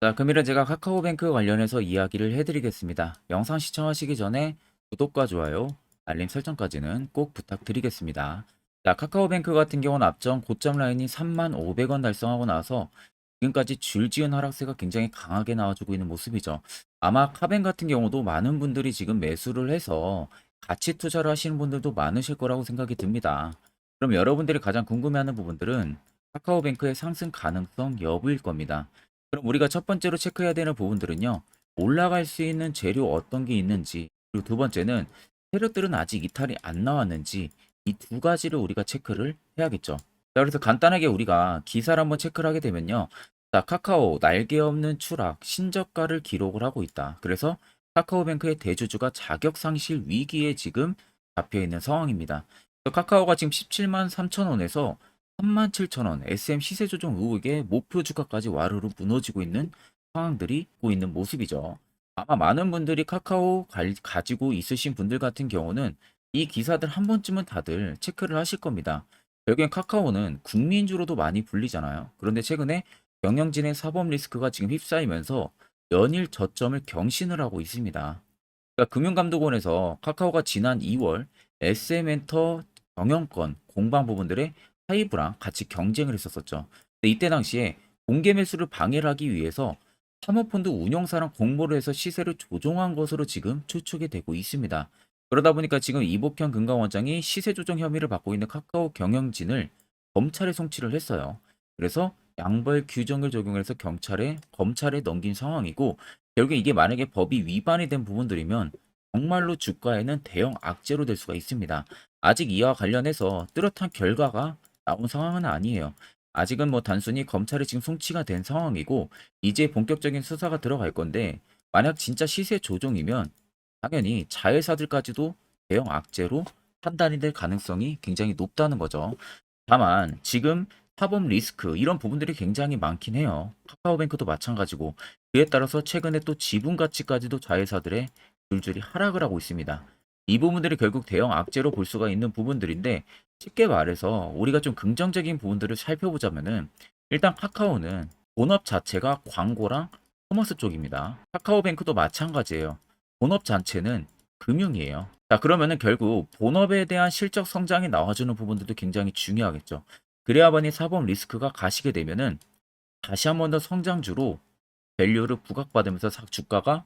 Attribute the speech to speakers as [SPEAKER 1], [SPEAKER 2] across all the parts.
[SPEAKER 1] 자, 금일은 제가 카카오뱅크 관련해서 이야기를 해드리겠습니다. 영상 시청하시기 전에 구독과 좋아요, 알림 설정까지는 꼭 부탁드리겠습니다. 자, 카카오뱅크 같은 경우는 앞전 고점 라인이 35,000원 달성하고 나서 지금까지 줄지은 하락세가 굉장히 강하게 나와주고 있는 모습이죠. 아마 카뱅 같은 경우도 많은 분들이 지금 매수를 해서 가치 투자를 하시는 분들도 많으실 거라고 생각이 듭니다. 그럼 여러분들이 가장 궁금해하는 부분들은 카카오뱅크의 상승 가능성 여부일 겁니다. 그럼 우리가 첫 번째로 체크해야 되는 부분들은요. 올라갈 수 있는 재료 어떤 게 있는지, 그리고 두 번째는 재료들은 아직 이탈이 안 나왔는지, 이 두 가지를 우리가 체크를 해야겠죠. 자, 그래서 간단하게 우리가 기사를 한번 체크를 하게 되면요. 자, 카카오 날개 없는 추락 신저가를 기록을 하고 있다. 그래서 카카오뱅크의 대주주가 자격 상실 위기에 지금 잡혀 있는 상황입니다. 카카오가 지금 17만 3천 원에서 37,000원 SM 시세 조정 의혹에 목표 주가까지 와르르 무너지고 있는 상황들이 있고 있는 모습이죠. 아마 많은 분들이 카카오 가지고 있으신 분들 같은 경우는 이 기사들 한 번쯤은 다들 체크를 하실 겁니다. 결국엔 카카오는 국민주로도 많이 불리잖아요. 그런데 최근에 경영진의 사법 리스크가 지금 휩싸이면서 연일 저점을 경신을 하고 있습니다. 그러니까 금융감독원에서 카카오가 지난 2월 SM엔터 경영권 공방 부분들의 하이브랑 같이 경쟁을 했었었죠. 근데 이때 당시에 공개 매수를 방해를 하기 위해서 사모펀드 운용사랑 공모를 해서 시세를 조종한 것으로 지금 추측이 되고 있습니다. 그러다 보니까 지금 이복현 금감원장이 시세 조정 혐의를 받고 있는 카카오 경영진을 검찰에 송치를 했어요. 그래서 양벌 규정을 적용해서 검찰에 넘긴 상황이고, 결국에 이게 만약에 법이 위반이 된 부분들이면 정말로 주가에는 대형 악재로 될 수가 있습니다. 아직 이와 관련해서 뚜렷한 결과가 나온 상황은 아니에요. 아직은 뭐 단순히 검찰에 지금 송치가 된 상황이고, 이제 본격적인 수사가 들어갈 건데, 만약 진짜 시세 조종이면 당연히 자회사들까지도 대형 악재로 판단이 될 가능성이 굉장히 높다는 거죠. 다만 지금 사법 리스크 이런 부분들이 굉장히 많긴 해요. 카카오뱅크도 마찬가지고, 그에 따라서 최근에 또 지분 가치까지도 자회사들의 줄줄이 하락을 하고 있습니다. 이 부분들이 결국 대형 악재로 볼 수가 있는 부분들인데, 쉽게 말해서 우리가 좀 긍정적인 부분들을 살펴보자면은, 일단 카카오는 본업 자체가 광고랑 커머스 쪽입니다. 카카오뱅크도 마찬가지예요. 본업 자체는 금융이에요. 자, 그러면은 결국 본업에 대한 실적 성장이 나와주는 부분들도 굉장히 중요하겠죠. 그래야만이 사법 리스크가 가시게 되면은 다시 한 번 더 성장주로 밸류를 부각받으면서 주가가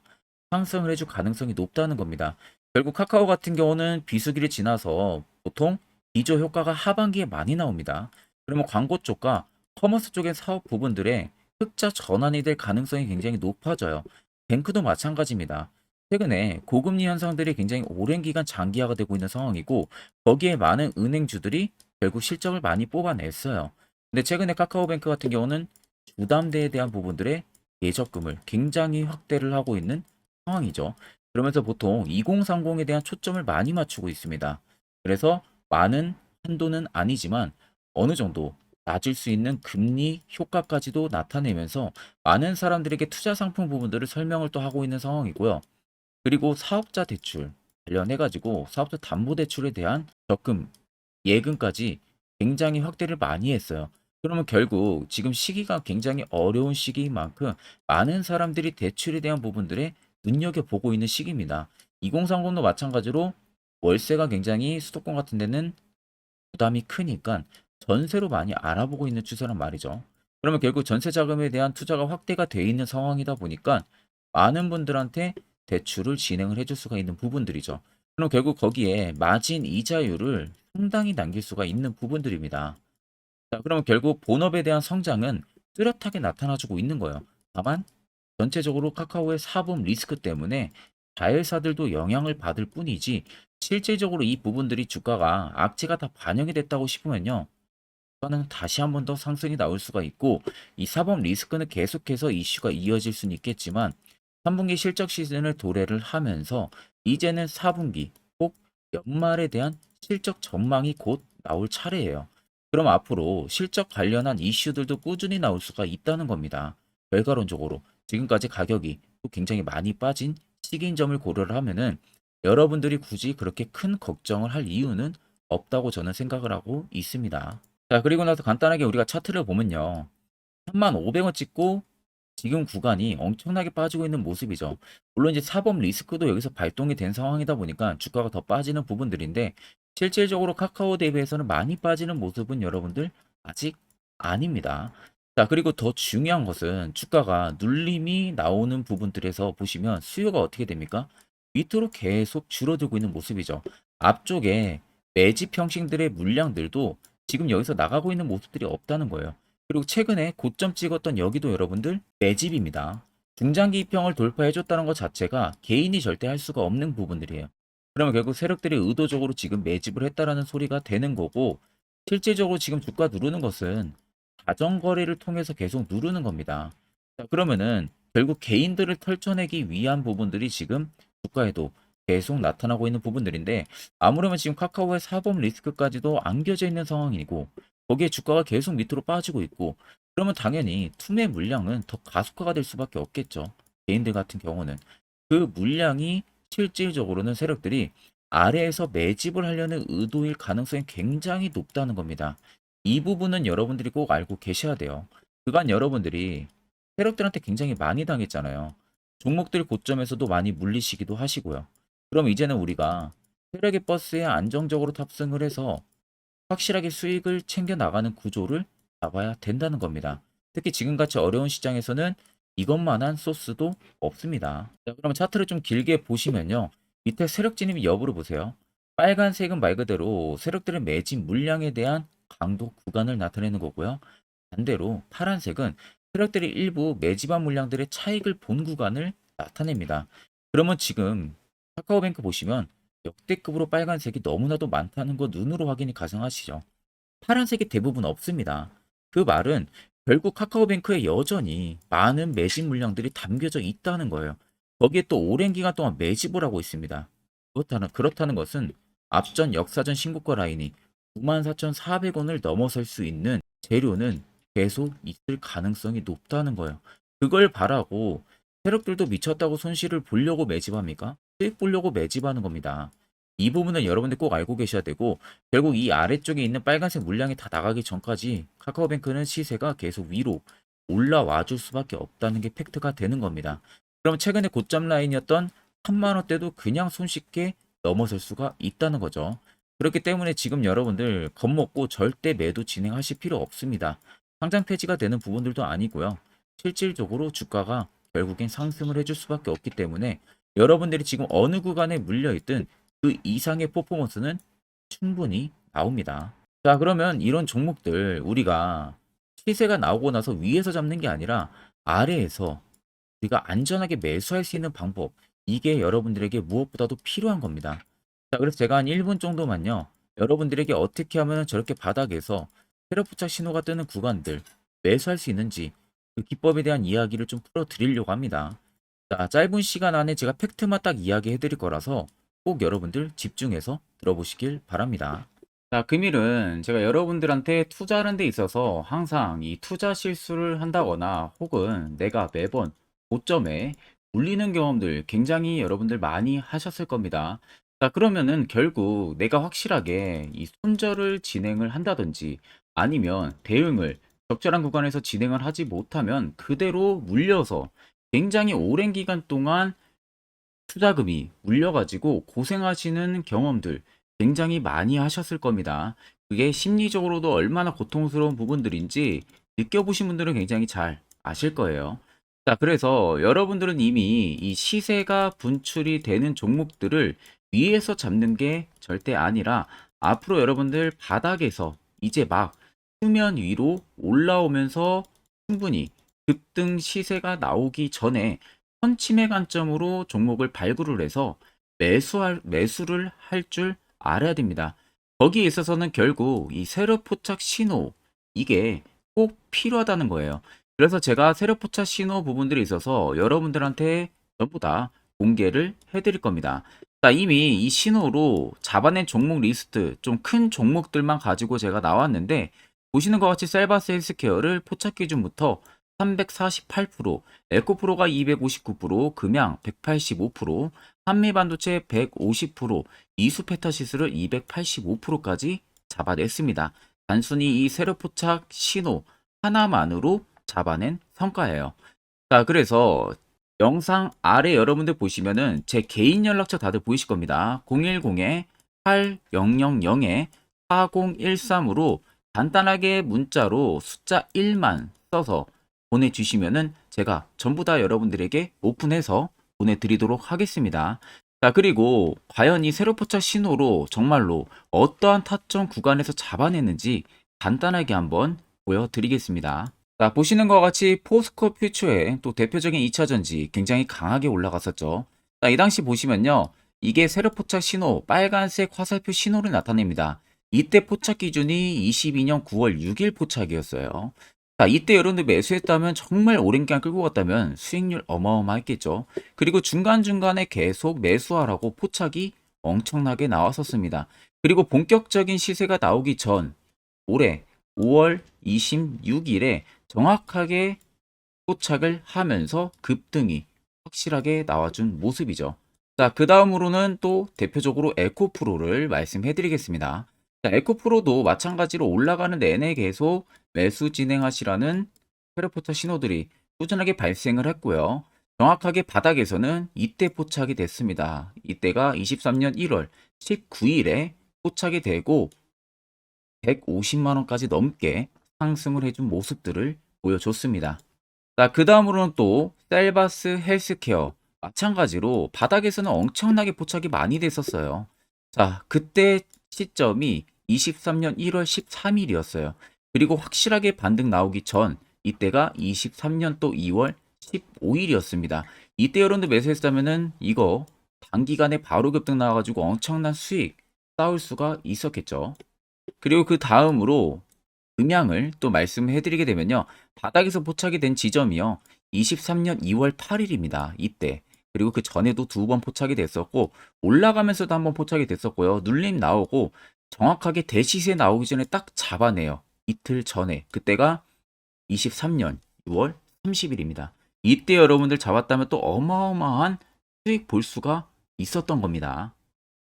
[SPEAKER 1] 상승을 해줄 가능성이 높다는 겁니다. 결국 카카오 같은 경우는 비수기를 지나서 보통 기저 효과가 하반기에 많이 나옵니다. 그러면 광고 쪽과 커머스 쪽의 사업 부분들의 흑자 전환이 될 가능성이 굉장히 높아져요. 뱅크도 마찬가지입니다. 최근에 고금리 현상들이 굉장히 오랜 기간 장기화가 되고 있는 상황이고, 거기에 많은 은행주들이 결국 실적을 많이 뽑아냈어요. 근데 최근에 카카오뱅크 같은 경우는 주담대에 대한 부분들의 예적금을 굉장히 확대를 하고 있는 상황이죠. 그러면서 보통 2030에 대한 초점을 많이 맞추고 있습니다. 그래서 많은 한도는 아니지만 어느 정도 낮을 수 있는 금리 효과까지도 나타내면서 많은 사람들에게 투자 상품 부분들을 설명을 또 하고 있는 상황이고요. 그리고 사업자 대출 관련해 가지고 사업자 담보 대출에 대한 적금, 예금까지 굉장히 확대를 많이 했어요. 그러면 결국 지금 시기가 굉장히 어려운 시기인 만큼 많은 사람들이 대출에 대한 부분들에 눈여겨보고 있는 시기입니다. 2030도 마찬가지로 월세가 굉장히 수도권 같은 데는 부담이 크니까 전세로 많이 알아보고 있는 추세란 말이죠. 그러면 결국 전세 자금에 대한 투자가 확대가 돼 있는 상황이다 보니까 많은 분들한테 대출을 진행을 해줄 수가 있는 부분들이죠. 그럼 결국 거기에 마진 이자율을 상당히 남길 수가 있는 부분들입니다. 자, 그러면 결국 본업에 대한 성장은 뚜렷하게 나타나주고 있는 거예요. 다만 전체적으로 카카오의 사법 리스크 때문에 자회사들도 영향을 받을 뿐이지, 실질적으로 이 부분들이 주가가 악재가 다 반영이 됐다고 싶으면요, 주가는 다시 한 번 더 상승이 나올 수가 있고, 이 사법 리스크는 계속해서 이슈가 이어질 수는 있겠지만 3분기 실적 시즌을 도래를 하면서 이제는 4분기 꼭 연말에 대한 실적 전망이 곧 나올 차례예요. 그럼 앞으로 실적 관련한 이슈들도 꾸준히 나올 수가 있다는 겁니다. 결과론적으로 지금까지 가격이 또 굉장히 많이 빠진 시기인 점을 고려를 하면은 여러분들이 굳이 그렇게 큰 걱정을 할 이유는 없다고 저는 생각을 하고 있습니다. 자, 그리고 나서 간단하게 우리가 차트를 보면요, 35,000원 찍고 지금 구간이 엄청나게 빠지고 있는 모습이죠. 물론 이제 사법 리스크도 여기서 발동이 된 상황이다 보니까 주가가 더 빠지는 부분들인데 실질적으로 카카오 대비해서는 많이 빠지는 모습은 여러분들 아직 아닙니다. 자, 그리고 더 중요한 것은 주가가 눌림이 나오는 부분들에서 보시면 수요가 어떻게 됩니까? 밑으로 계속 줄어들고 있는 모습이죠. 앞쪽에 매집 형식들의 물량들도 지금 여기서 나가고 있는 모습들이 없다는 거예요. 그리고 최근에 고점 찍었던 여기도 여러분들 매집입니다. 중장기 이평을 돌파해줬다는 것 자체가 개인이 절대 할 수가 없는 부분들이에요. 그러면 결국 세력들이 의도적으로 지금 매집을 했다라는 소리가 되는 거고 실질적으로 지금 주가 누르는 것은 자전거래를 통해서 계속 누르는 겁니다. 자, 그러면은 결국 개인들을 털쳐내기 위한 부분들이 지금 주가에도 계속 나타나고 있는 부분들인데 아무래도 지금 카카오의 사법 리스크까지도 안겨져 있는 상황이고 거기에 주가가 계속 밑으로 빠지고 있고 그러면 당연히 투매 물량은 더 가속화가 될 수밖에 없겠죠. 개인들 같은 경우는 그 물량이 실질적으로는 세력들이 아래에서 매집을 하려는 의도일 가능성이 굉장히 높다는 겁니다. 이 부분은 여러분들이 꼭 알고 계셔야 돼요. 그간 여러분들이 세력들한테 굉장히 많이 당했잖아요. 종목들 고점에서도 많이 물리시기도 하시고요. 그럼 이제는 우리가 세력의 버스에 안정적으로 탑승을 해서 확실하게 수익을 챙겨 나가는 구조를 잡아야 된다는 겁니다. 특히 지금같이 어려운 시장에서는 이것만한 소스도 없습니다. 자, 그러면 차트를 좀 길게 보시면요. 밑에 세력 진입 여부를 보세요. 빨간색은 말 그대로 세력들의 매집 물량에 대한 강도 구간을 나타내는 거고요. 반대로 파란색은 세력들이 일부 매집한 물량들의 차익을 본 구간을 나타냅니다. 그러면 지금 카카오뱅크 보시면 역대급으로 빨간색이 너무나도 많다는 거 눈으로 확인이 가능하시죠. 파란색이 대부분 없습니다. 그 말은 결국 카카오뱅크에 여전히 많은 매집 물량들이 담겨져 있다는 거예요. 거기에 또 오랜 기간 동안 매집을 하고 있습니다. 그렇다는 것은 앞전 역사전 신고가 라인이 94,400원을 넘어설 수 있는 재료는 계속 있을 가능성이 높다는 거예요. 그걸 바라고 세력들도 미쳤다고 손실을 보려고 매집합니까? 수익 보려고 매집하는 겁니다. 이 부분은 여러분들 꼭 알고 계셔야 되고 결국 이 아래쪽에 있는 빨간색 물량이 다 나가기 전까지 카카오뱅크는 시세가 계속 위로 올라와 줄 수밖에 없다는 게 팩트가 되는 겁니다. 그럼 최근에 고점 라인이었던 3만 원대도 그냥 손쉽게 넘어설 수가 있다는 거죠. 그렇기 때문에 지금 여러분들 겁먹고 절대 매도 진행하실 필요 없습니다. 상장 폐지가 되는 부분들도 아니고요. 실질적으로 주가가 결국엔 상승을 해줄 수밖에 없기 때문에 여러분들이 지금 어느 구간에 물려있든 그 이상의 퍼포먼스는 충분히 나옵니다. 자, 그러면 이런 종목들 우리가 시세가 나오고 나서 위에서 잡는 게 아니라 아래에서 우리가 안전하게 매수할 수 있는 방법, 이게 여러분들에게 무엇보다도 필요한 겁니다. 자, 그래서 제가 한 1분 정도만요. 여러분들에게 어떻게 하면 저렇게 바닥에서 세력포착 신호가 뜨는 구간들 매수할 수 있는지 그 기법에 대한 이야기를 좀 풀어 드리려고 합니다. 자, 짧은 시간 안에 제가 팩트만 딱 이야기해 드릴 거라서 꼭 여러분들 집중해서 들어보시길 바랍니다. 자, 금일은 제가 여러분들한테 투자하는 데 있어서 항상 이 투자 실수를 한다거나 혹은 내가 매번 고점에 물리는 경험들 굉장히 여러분들 많이 하셨을 겁니다. 자, 그러면은 결국 내가 확실하게 이 손절을 진행을 한다든지 아니면 대응을 적절한 구간에서 진행을 하지 못하면 그대로 물려서 굉장히 오랜 기간 동안 투자금이 물려가지고 고생하시는 경험들 굉장히 많이 하셨을 겁니다. 그게 심리적으로도 얼마나 고통스러운 부분들인지 느껴보신 분들은 굉장히 잘 아실 거예요. 자, 그래서 여러분들은 이미 이 시세가 분출이 되는 종목들을 위에서 잡는 게 절대 아니라 앞으로 여러분들 바닥에서 이제 막 수면 위로 올라오면서 충분히 급등 시세가 나오기 전에 선침해 관점으로 종목을 발굴을 해서 매수를 할 줄 알아야 됩니다. 거기에 있어서는 결국 이 세력 포착 신호 이게 꼭 필요하다는 거예요. 그래서 제가 세력 포착 신호 부분들이 있어서 여러분들한테 전부 다 공개를 해드릴 겁니다. 자, 이미 이 신호로 잡아낸 종목 리스트 좀 큰 종목들만 가지고 제가 나왔는데 보시는 것 같이 셀바스 헬스케어를 포착 기준부터 348%, 에코프로가 259%, 금양 185%, 한미반도체 150%, 이수페타시스를 285%까지 잡아냈습니다. 단순히 이 세력포착 신호 하나만으로 잡아낸 성과예요. 자, 그래서 영상 아래 여러분들 보시면은 제 개인 연락처 다들 보이실 겁니다. 010-8000-4013으로 간단하게 문자로 숫자 1만 써서 보내주시면은 제가 전부 다 여러분들에게 오픈해서 보내드리도록 하겠습니다. 자, 그리고 과연 이 세로 포착 신호로 정말로 어떠한 타점 구간에서 잡아냈는지 간단하게 한번 보여드리겠습니다. 자, 보시는 것 같이 포스코 퓨처의 또 대표적인 2차 전지 굉장히 강하게 올라갔었죠. 자, 이 당시 보시면요. 이게 세로 포착 신호, 빨간색 화살표 신호를 나타냅니다. 이때 포착 기준이 22년 9월 6일 포착이었어요. 자, 이때 여러분들 매수했다면 정말 오랜 기간 끌고 갔다면 수익률 어마어마했겠죠. 그리고 중간중간에 계속 매수하라고 포착이 엄청나게 나왔었습니다. 그리고 본격적인 시세가 나오기 전 올해 5월 26일에 정확하게 포착을 하면서 급등이 확실하게 나와준 모습이죠. 자, 그 다음으로는 또 대표적으로 에코프로를 말씀해 드리겠습니다. 자, 에코프로도 마찬가지로 올라가는 내내 계속 매수 진행하시라는 페르포터 신호들이 꾸준하게 발생을 했고요. 정확하게 바닥에서는 이때 포착이 됐습니다. 이때가 23년 1월 19일에 포착이 되고 150만 원까지 넘게 상승을 해준 모습들을 보여줬습니다. 자, 그 다음으로는 또 셀바스 헬스케어 마찬가지로 바닥에서는 엄청나게 포착이 많이 됐었어요. 자, 그때 시점이 23년 1월 13일이었어요. 그리고 확실하게 반등 나오기 전 이때가 23년 또 2월 15일이었습니다. 이때 여러분들 매수했다면은 이거 단기간에 바로 급등 나와가지고 엄청난 수익 쌓을 수가 있었겠죠. 그리고 그 다음으로 음향을 또 말씀해 드리게 되면요. 바닥에서 포착이 된 지점이요. 23년 2월 8일입니다. 이때. 그리고 그 전에도 두 번 포착이 됐었고 올라가면서도 한번 포착이 됐었고요. 눌림 나오고 정확하게 대시세 나오기 전에 딱 잡아내요. 이틀 전에. 그때가 23년 6월 30일입니다. 이때 여러분들 잡았다면 또 어마어마한 수익 볼 수가 있었던 겁니다.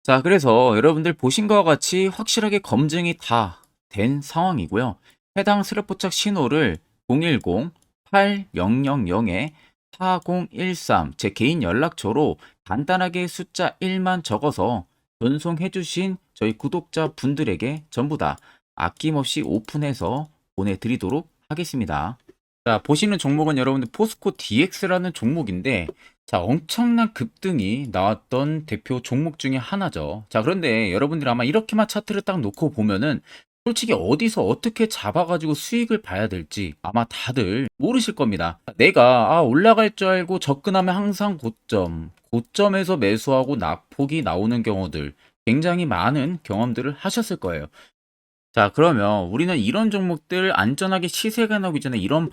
[SPEAKER 1] 자, 그래서 여러분들 보신 것과 같이 확실하게 검증이 다 된 상황이고요. 해당 스랩포착 신호를 010-8000-4013 제 개인 연락처로 간단하게 숫자 1만 적어서 전송해 주신 저희 구독자 분들에게 전부 다 아낌없이 오픈해서 보내드리도록 하겠습니다. 자, 보시는 종목은 여러분들 포스코 DX라는 종목인데 자, 엄청난 급등이 나왔던 대표 종목 중에 하나죠. 자, 그런데 여러분들이 아마 이렇게만 차트를 딱 놓고 보면은 솔직히 어디서 어떻게 잡아가지고 수익을 봐야 될지 아마 다들 모르실 겁니다. 내가 올라갈 줄 알고 접근하면 항상 고점에서 매수하고 낙폭이 나오는 경우들 굉장히 많은 경험들을 하셨을 거예요. 자, 그러면 우리는 이런 종목들 안전하게 시세가 나오기 전에 이런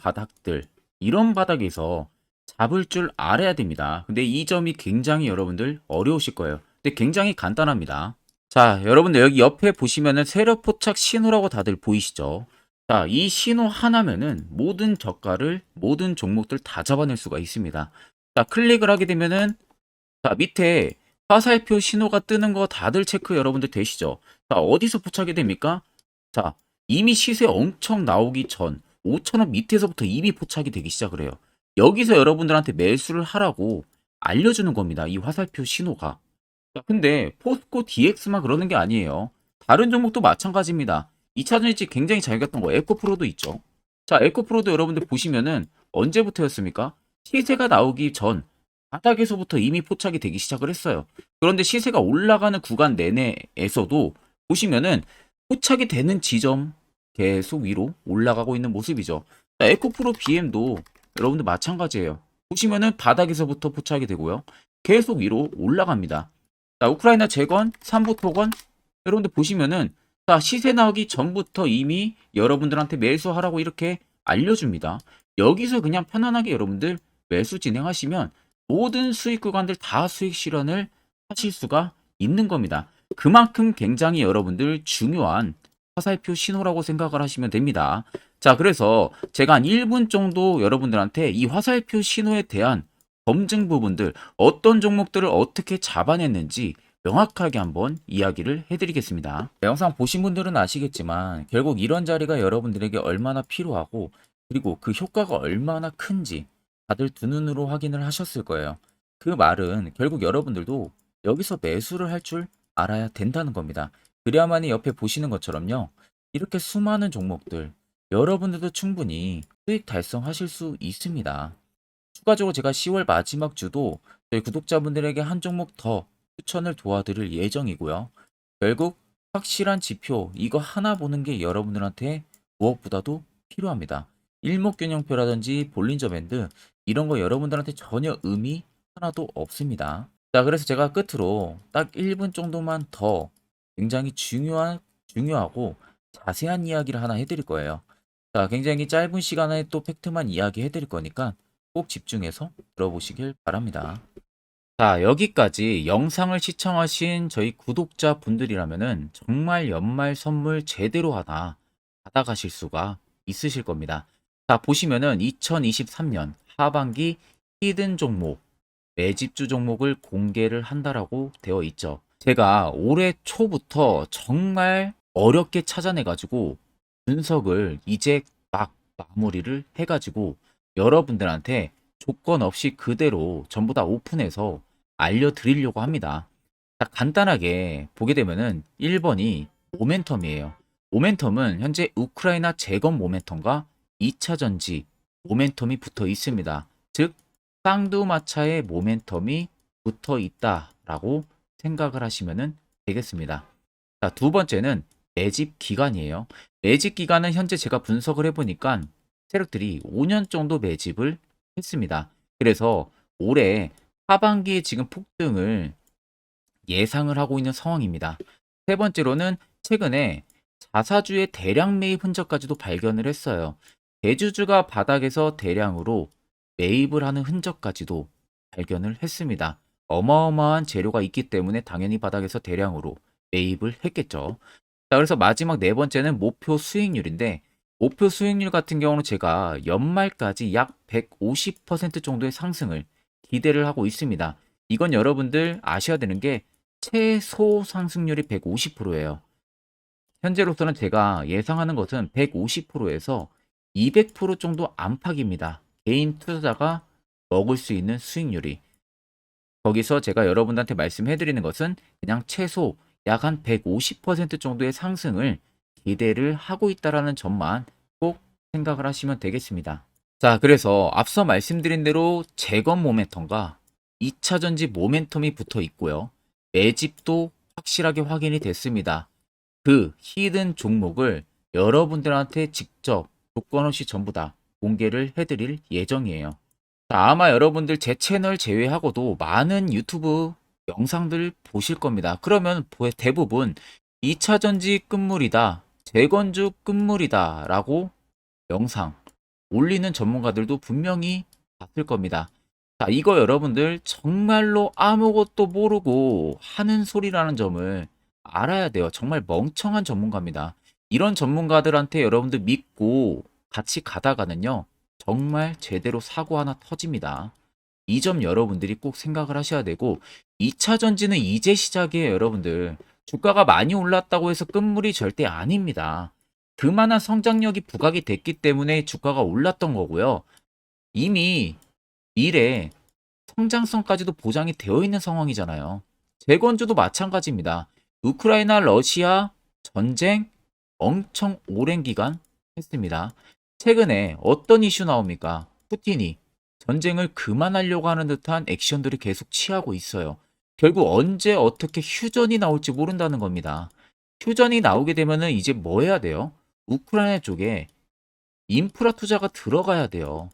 [SPEAKER 1] 바닥에서 잡을 줄 알아야 됩니다. 근데 이 점이 굉장히 여러분들 어려우실 거예요. 근데 굉장히 간단합니다. 자, 여러분들 여기 옆에 보시면은 세력 포착 신호라고 다들 보이시죠? 자, 이 신호 하나면은 모든 저가를 모든 종목들 다 잡아낼 수가 있습니다. 자, 클릭을 하게 되면은 자, 밑에 화살표 신호가 뜨는 거 다들 체크 여러분들 되시죠? 자, 어디서 포착이 됩니까? 자, 이미 시세 엄청 나오기 전 5천원 밑에서부터 이미 포착이 되기 시작을 해요. 여기서 여러분들한테 매수를 하라고 알려주는 겁니다. 이 화살표 신호가. 자, 근데 포스코 DX만 그러는 게 아니에요. 다른 종목도 마찬가지입니다. 2차 전지 굉장히 잘 갔던 거 에코프로도 있죠. 자, 에코프로도 여러분들 보시면은 언제부터였습니까? 시세가 나오기 전 바닥에서부터 이미 포착이 되기 시작을 했어요. 그런데 시세가 올라가는 구간 내내에서도 보시면은 포착이 되는 지점 계속 위로 올라가고 있는 모습이죠. 자, 에코프로 BM도 여러분들 마찬가지예요. 보시면은 바닥에서부터 포착이 되고요. 계속 위로 올라갑니다. 자, 우크라이나 재건, 삼부 토건 여러분들 보시면은 자, 시세 나오기 전부터 이미 여러분들한테 매수하라고 이렇게 알려줍니다. 여기서 그냥 편안하게 여러분들 매수 진행하시면 모든 수익 구간들 다 수익 실현을 하실 수가 있는 겁니다. 그만큼 굉장히 여러분들 중요한 화살표 신호라고 생각을 하시면 됩니다. 자, 그래서 제가 한 1분 정도 여러분들한테 이 화살표 신호에 대한 검증 부분들, 어떤 종목들을 어떻게 잡아냈는지 명확하게 한번 이야기를 해드리겠습니다. 영상 보신 분들은 아시겠지만 결국 이런 자리가 여러분들에게 얼마나 필요하고 그리고 그 효과가 얼마나 큰지 다들 두 눈으로 확인을 하셨을 거예요. 그 말은 결국 여러분들도 여기서 매수를 할 줄 알아야 된다는 겁니다. 그래야만이 옆에 보시는 것처럼요. 이렇게 수많은 종목들 여러분들도 충분히 수익 달성하실 수 있습니다. 추가적으로 제가 10월 마지막 주도 저희 구독자분들에게 한 종목 더 추천을 도와드릴 예정이고요. 결국 확실한 지표 이거 하나 보는 게 여러분들한테 무엇보다도 필요합니다. 일목균형표라든지 볼린저 밴드 이런 거 여러분들한테 전혀 의미 하나도 없습니다. 자, 그래서 제가 끝으로 딱 1분 정도만 더 굉장히 중요하고 자세한 이야기를 하나 해드릴 거예요. 자, 굉장히 짧은 시간에 또 팩트만 이야기해 드릴 거니까 꼭 집중해서 들어보시길 바랍니다. 자, 여기까지 영상을 시청하신 저희 구독자분들이라면은 정말 연말 선물 제대로 하나 받아가실 수가 있으실 겁니다. 자, 보시면은 2023년 하반기 히든 종목, 매집주 종목을 공개를 한다라고 되어 있죠. 제가 올해 초부터 정말 어렵게 찾아내가지고 분석을 이제 막 마무리를 해가지고 여러분들한테 조건 없이 그대로 전부 다 오픈해서 알려드리려고 합니다. 자, 간단하게 보게 되면은 1번이 모멘텀이에요. 모멘텀은 현재 우크라이나 재건 모멘텀과 2차 전지 모멘텀이 붙어 있습니다. 즉 쌍두마차의 모멘텀이 붙어 있다라고 생각을 하시면 되겠습니다. 자, 두 번째는 매집 기간이에요. 매집 기간은 현재 제가 분석을 해보니까 세력들이 5년 정도 매집을 했습니다. 그래서 올해 하반기에 지금 폭등을 예상을 하고 있는 상황입니다. 세 번째로는 최근에 자사주의 대량 매입 흔적까지도 발견을 했어요. 대주주가 바닥에서 대량으로 매입을 하는 흔적까지도 발견을 했습니다. 어마어마한 재료가 있기 때문에 당연히 바닥에서 대량으로 매입을 했겠죠. 자, 그래서 마지막 네 번째는 목표 수익률인데 목표 수익률 같은 경우는 제가 연말까지 약 150% 정도의 상승을 기대를 하고 있습니다. 이건 여러분들 아셔야 되는 게 최소 상승률이 150%예요. 현재로서는 제가 예상하는 것은 150%에서 200% 정도 안팎입니다. 개인 투자자가 먹을 수 있는 수익률이. 거기서 제가 여러분들한테 말씀해 드리는 것은 그냥 최소 약 한 150% 정도의 상승을 기대를 하고 있다라는 점만 꼭 생각을 하시면 되겠습니다. 자, 그래서 앞서 말씀드린 대로 재건 모멘텀과 2차 전지 모멘텀이 붙어 있고요. 매집도 확실하게 확인이 됐습니다. 그 히든 종목을 여러분들한테 직접 조건 없이 전부 다 공개를 해드릴 예정이에요. 자, 아마 여러분들 제 채널 제외하고도 많은 유튜브 영상들 보실 겁니다. 그러면 대부분 2차 전지 끝물이다, 재건주 끝물이다 라고 영상 올리는 전문가들도 분명히 봤을 겁니다. 자, 이거 여러분들 정말로 아무것도 모르고 하는 소리라는 점을 알아야 돼요. 정말 멍청한 전문가입니다. 이런 전문가들한테 여러분들 믿고 같이 가다가는요, 정말 제대로 사고 하나 터집니다. 이 점 여러분들이 꼭 생각을 하셔야 되고, 2차 전지는 이제 시작이에요, 여러분들. 주가가 많이 올랐다고 해서 끝물이 절대 아닙니다. 그만한 성장력이 부각이 됐기 때문에 주가가 올랐던 거고요. 이미 미래 성장성까지도 보장이 되어 있는 상황이잖아요. 재건주도 마찬가지입니다. 우크라이나 러시아 전쟁 엄청 오랜 기간 했습니다. 최근에 어떤 이슈 나옵니까? 푸틴이 전쟁을 그만하려고 하는 듯한 액션들을 계속 취하고 있어요. 결국 언제 어떻게 휴전이 나올지 모른다는 겁니다. 휴전이 나오게 되면은 이제 뭐 해야 돼요? 우크라이나 쪽에 인프라 투자가 들어가야 돼요.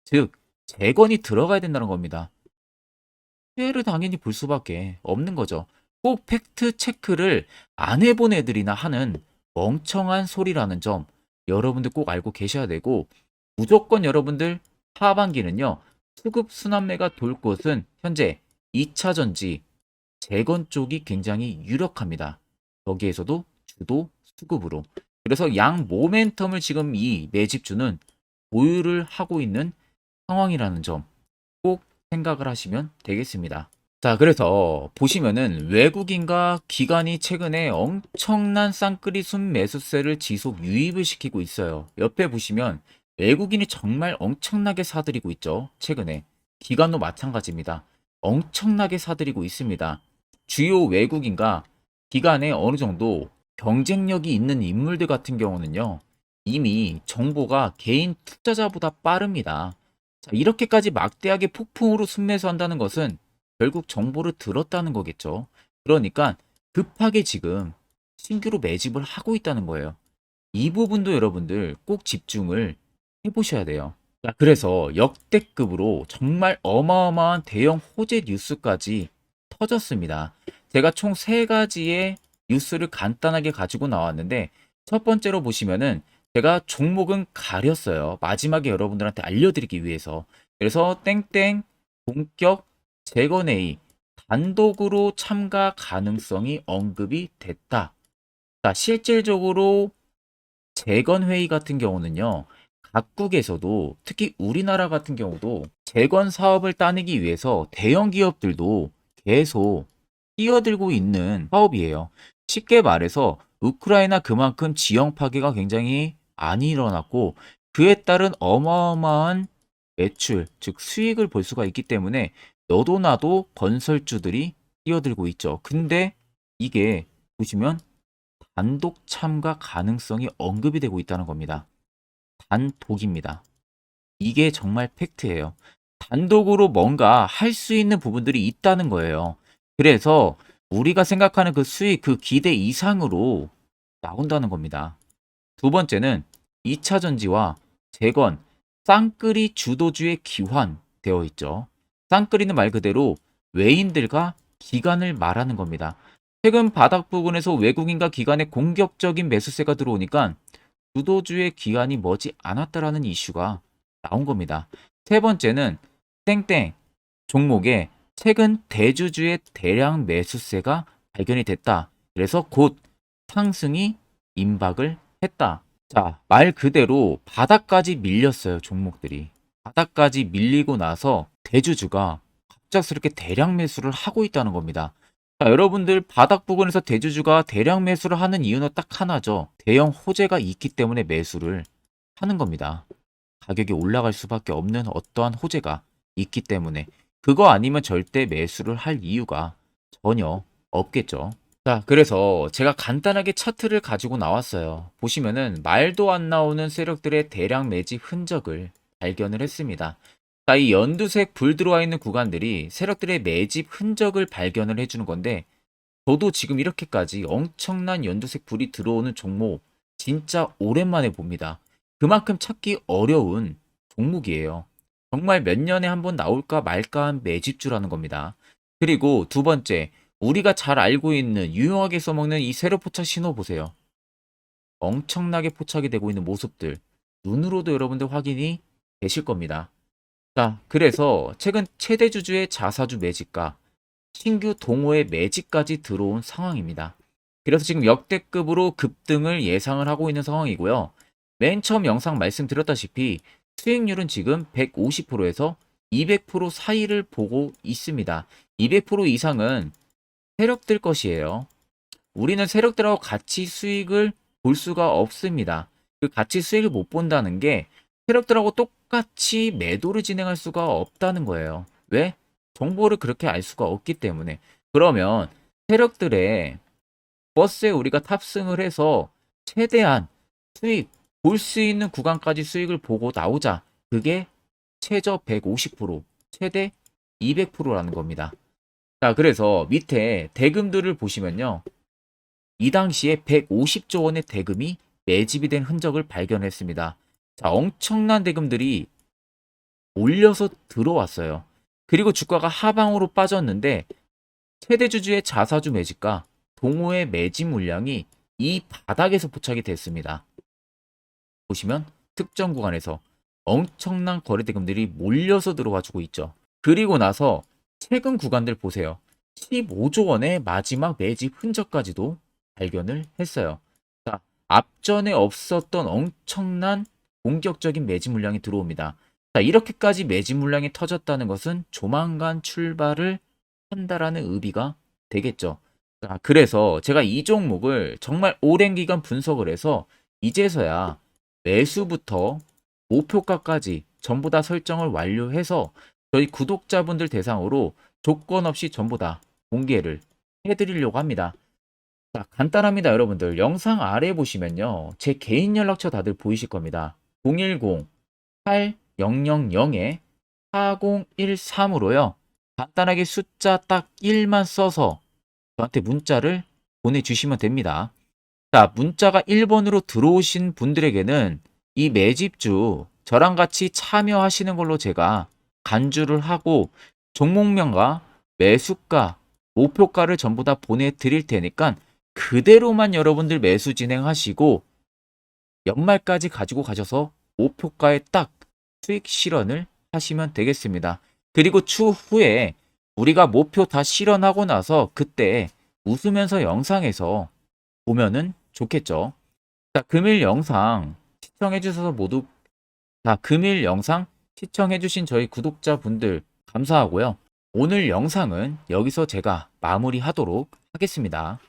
[SPEAKER 1] 즉, 재건이 들어가야 된다는 겁니다. 피해를 당연히 볼 수밖에 없는 거죠. 꼭 팩트 체크를 안 해본 애들이나 하는 멍청한 소리라는 점 여러분들 꼭 알고 계셔야 되고, 무조건 여러분들 하반기는요, 수급 순환매가 돌 곳은 현재 2차 전지 재건 쪽이 굉장히 유력합니다. 거기에서도 주도 수급으로. 그래서 양 모멘텀을 지금 이 매집주는 보유를 하고 있는 상황이라는 점 꼭 생각을 하시면 되겠습니다. 자, 그래서 보시면은 외국인과 기관이 최근에 엄청난 쌍끌이 순 매수세를 지속 유입을 시키고 있어요. 옆에 보시면 외국인이 정말 엄청나게 사들이고 있죠. 최근에. 기관도 마찬가지입니다. 엄청나게 사들이고 있습니다. 주요 외국인과 기관에 어느 정도 경쟁력이 있는 인물들 같은 경우는요. 이미 정보가 개인 투자자보다 빠릅니다. 자, 이렇게까지 막대하게 폭풍으로 순매수한다는 것은 결국 정보를 들었다는 거겠죠. 그러니까 급하게 지금 신규로 매집을 하고 있다는 거예요. 이 부분도 여러분들 꼭 집중을 해보셔야 돼요. 자, 그래서 역대급으로 정말 어마어마한 대형 호재 뉴스까지 터졌습니다. 제가 총 세 가지의 뉴스를 간단하게 가지고 나왔는데 첫 번째로 보시면은 제가 종목은 가렸어요. 마지막에 여러분들한테 알려드리기 위해서. 그래서 땡땡 본격 재건회의 단독으로 참가 가능성이 언급이 됐다. 자, 실질적으로 재건회의 같은 경우는요. 각국에서도 특히 우리나라 같은 경우도 재건 사업을 따내기 위해서 대형 기업들도 계속 뛰어들고 있는 사업이에요. 쉽게 말해서 우크라이나 그만큼 지형 파괴가 굉장히 많이 일어났고 그에 따른 어마어마한 매출, 즉 수익을 볼 수가 있기 때문에 너도 나도 건설주들이 뛰어들고 있죠. 근데 이게 보시면 단독 참가 가능성이 언급이 되고 있다는 겁니다. 단독입니다. 이게 정말 팩트예요. 단독으로 뭔가 할 수 있는 부분들이 있다는 거예요. 그래서 우리가 생각하는 그 수익, 그 기대 이상으로 나온다는 겁니다. 두 번째는 2차 전지와 재건, 쌍끌이 주도주의 기환되어 있죠. 쌍끌이는 말 그대로 외인들과 기관을 말하는 겁니다. 최근 바닥 부근에서 외국인과 기관의 공격적인 매수세가 들어오니까 주도주의 기관이 머지 않았다라는 이슈가 나온 겁니다. 세 번째는 땡땡 종목에 최근 대주주의 대량 매수세가 발견이 됐다. 그래서 곧 상승이 임박을 했다. 자, 말 그대로 바닥까지 밀렸어요, 종목들이. 바닥까지 밀리고 나서 대주주가 갑작스럽게 대량 매수를 하고 있다는 겁니다. 자, 여러분들 바닥 부근에서 대주주가 대량 매수를 하는 이유는 딱 하나죠. 대형 호재가 있기 때문에 매수를 하는 겁니다. 가격이 올라갈 수밖에 없는 어떠한 호재가 있기 때문에 그거 아니면 절대 매수를 할 이유가 전혀 없겠죠. 자, 그래서 제가 간단하게 차트를 가지고 나왔어요. 보시면은 말도 안 나오는 세력들의 대량 매집 흔적을 발견을 했습니다. 자, 이 연두색 불 들어와 있는 구간들이 세력들의 매집 흔적을 발견을 해주는 건데 저도 지금 이렇게까지 엄청난 연두색 불이 들어오는 종목 진짜 오랜만에 봅니다. 그만큼 찾기 어려운 종목이에요. 정말 몇 년에 한 번 나올까 말까 한 매집주라는 겁니다. 그리고 두 번째, 우리가 잘 알고 있는 유용하게 써먹는 이 세로 포착 신호 보세요. 엄청나게 포착이 되고 있는 모습들 눈으로도 여러분들 확인이 되실 겁니다. 자, 그래서 최근 최대 주주의 자사주 매집과 신규 동호회 매집까지 들어온 상황입니다. 그래서 지금 역대급으로 급등을 예상을 하고 있는 상황이고요. 맨 처음 영상 말씀드렸다시피 수익률은 지금 150%에서 200% 사이를 보고 있습니다. 200% 이상은 세력들 것이에요. 우리는 세력들하고 같이 수익을 볼 수가 없습니다. 그 같이 수익을 못 본다는 게 세력들하고 똑같이 매도를 진행할 수가 없다는 거예요. 왜? 정보를 그렇게 알 수가 없기 때문에. 그러면 세력들의 버스에 우리가 탑승을 해서 최대한 수익, 볼 수 있는 구간까지 수익을 보고 나오자. 그게 최저 150%, 최대 200%라는 겁니다. 자, 그래서 밑에 대금들을 보시면요. 이 당시에 150조 원의 대금이 매집이 된 흔적을 발견했습니다. 자, 엄청난 대금들이 올려서 들어왔어요. 그리고 주가가 하방으로 빠졌는데 최대 주주의 자사주 매집과 동호회 매집 물량이 이 바닥에서 포착이 됐습니다. 보시면 특정 구간에서 엄청난 거래 대금들이 몰려서 들어와주고 있죠. 그리고 나서 최근 구간들 보세요. 15조 원의 마지막 매집 흔적까지도 발견을 했어요. 자, 앞전에 없었던 엄청난 공격적인 매집 물량이 들어옵니다. 자, 이렇게까지 매집 물량이 터졌다는 것은 조만간 출발을 한다라는 의미가 되겠죠. 자, 그래서 제가 이 종목을 정말 오랜 기간 분석을 해서 이제서야 매수부터 목표가까지 전부 다 설정을 완료해서 저희 구독자분들 대상으로 조건 없이 전부 다 공개를 해드리려고 합니다. 자, 간단합니다, 여러분들. 영상 아래 보시면요. 제 개인 연락처 다들 보이실 겁니다. 010-8000-4013으로요. 간단하게 숫자 딱 1만 써서 저한테 문자를 보내주시면 됩니다. 자, 문자가 1번으로 들어오신 분들에게는 이 매집주 저랑 같이 참여하시는 걸로 제가 간주를 하고 종목명과 매수가, 목표가를 전부 다 보내드릴 테니까 그대로만 여러분들 매수 진행하시고 연말까지 가지고 가셔서 목표가에 딱 수익 실현을 하시면 되겠습니다. 그리고 추후에 우리가 목표 다 실현하고 나서 그때 웃으면서 영상에서 보면은 좋겠죠. 자, 금일 영상 시청해 주셔서 모두 금일 영상 시청해 주신 저희 구독자분들 감사하고요. 오늘 영상은 여기서 제가 마무리하도록 하겠습니다.